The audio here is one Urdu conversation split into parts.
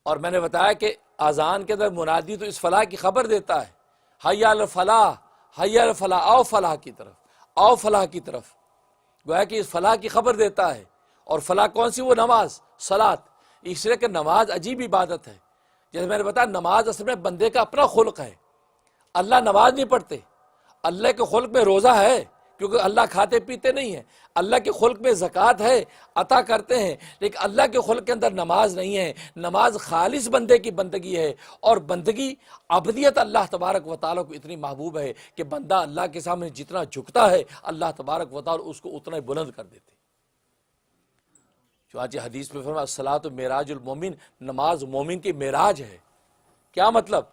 اور میں نے بتایا کہ اذان کے اندر منادی تو اس فلاح کی خبر دیتا ہے، حی علی الفلاح، حی علی الفلاح، آؤ فلاح کی طرف، آؤ فلاح کی طرف، گویا کہ اس فلاح کی خبر دیتا ہے۔ اور فلاح کون سی؟ وہ نماز، صلاۃ۔ اس لیے کہ نماز عجیب عبادت ہے۔ جیسے میں نے بتایا نماز اصل میں بندے کا اپنا خلق ہے، اللہ نماز نہیں پڑھتے، اللہ کے خلق میں روزہ ہے کیونکہ اللہ کھاتے پیتے نہیں ہیں، اللہ کے خلق میں زکوٰۃ ہے، عطا کرتے ہیں، لیکن اللہ کے خلق کے اندر نماز نہیں ہے۔ نماز خالص بندے کی بندگی ہے، اور بندگی عبدیت اللہ تبارک و تعالیٰ کو اتنی محبوب ہے کہ بندہ اللہ کے سامنے جتنا جھکتا ہے اللہ تبارک و تعالیٰ اس کو اتنا ہی بلند کر دیتے۔ چنانچہ حدیث میں فرمایا الصلاۃ معراج المومن، نماز مومن کی معراج ہے۔ کیا مطلب؟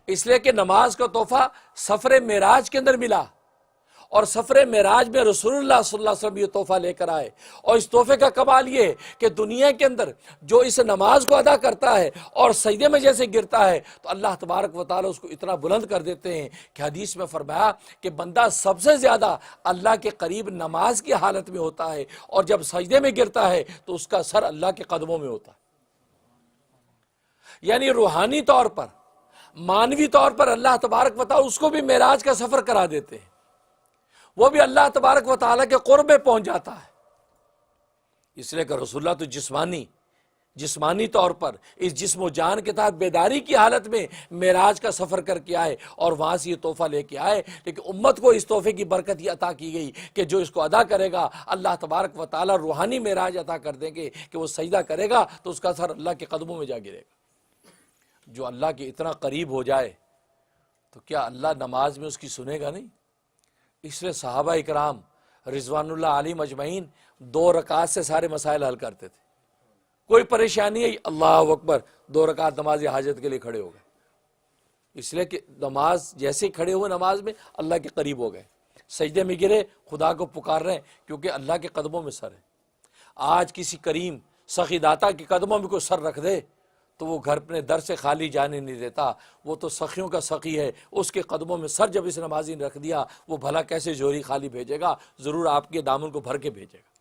اس لیے کہ نماز کا تحفہ سفر معراج کے اندر ملا، اور سفر معراج میں رسول اللہ صلی اللہ علیہ وسلم یہ تحفہ لے کر آئے، اور اس تحفے کا کمال یہ ہے کہ دنیا کے اندر جو اس نماز کو ادا کرتا ہے اور سجدے میں جیسے گرتا ہے تو اللہ تبارک و تعالیٰ اس کو اتنا بلند کر دیتے ہیں کہ حدیث میں فرمایا کہ بندہ سب سے زیادہ اللہ کے قریب نماز کی حالت میں ہوتا ہے، اور جب سجدے میں گرتا ہے تو اس کا سر اللہ کے قدموں میں ہوتا ہے۔ یعنی روحانی طور پر، مانوی طور پر اللہ تبارک و تعالیٰ اس کو بھی معراج کا سفر کرا دیتے ہیں، وہ بھی اللہ تبارک و تعالیٰ کے قرب میں پہنچ جاتا ہے۔ اس لیے کہ رسول اللہ تو جسمانی طور پر اس جسم و جان کے تحت بیداری کی حالت میں معراج کا سفر کر کے آئے اور وہاں سے یہ تحفہ لے کے آئے، لیکن امت کو اس تحفے کی برکت یہ عطا کی گئی کہ جو اس کو ادا کرے گا اللہ تبارک و تعالیٰ روحانی معراج عطا کر دیں گے کہ وہ سجدہ کرے گا تو اس کا سر اللہ کے قدموں میں جا گرے گا۔ جو اللہ کے اتنا قریب ہو جائے تو کیا اللہ نماز میں اس کی سنے گا نہیں؟ اس لیے صحابہ اکرام رضوان اللہ علیہم اجمعین 2 رکعت سے سارے مسائل حل کرتے تھے، کوئی پریشانی ہے اللہ اکبر 2 رکعت نماز حاجت کے لیے کھڑے ہو گئے، اس لیے کہ نماز جیسے ہی کھڑے ہوئے نماز میں اللہ کے قریب ہو گئے، سجدے میں گرے خدا کو پکار رہے ہیں کیونکہ اللہ کے قدموں میں سر ہے۔ آج کسی کریم سخی داتا کے قدموں میں کوئی سر رکھ دے تو وہ گھر اپنے در سے خالی جانے نہیں دیتا، وہ تو سخیوں کا سخی ہے، اس کے قدموں میں سر جب اس نمازی نے رکھ دیا وہ بھلا کیسے جوری خالی بھیجے گا؟ ضرور آپ کے دامن کو بھر کے بھیجے گا۔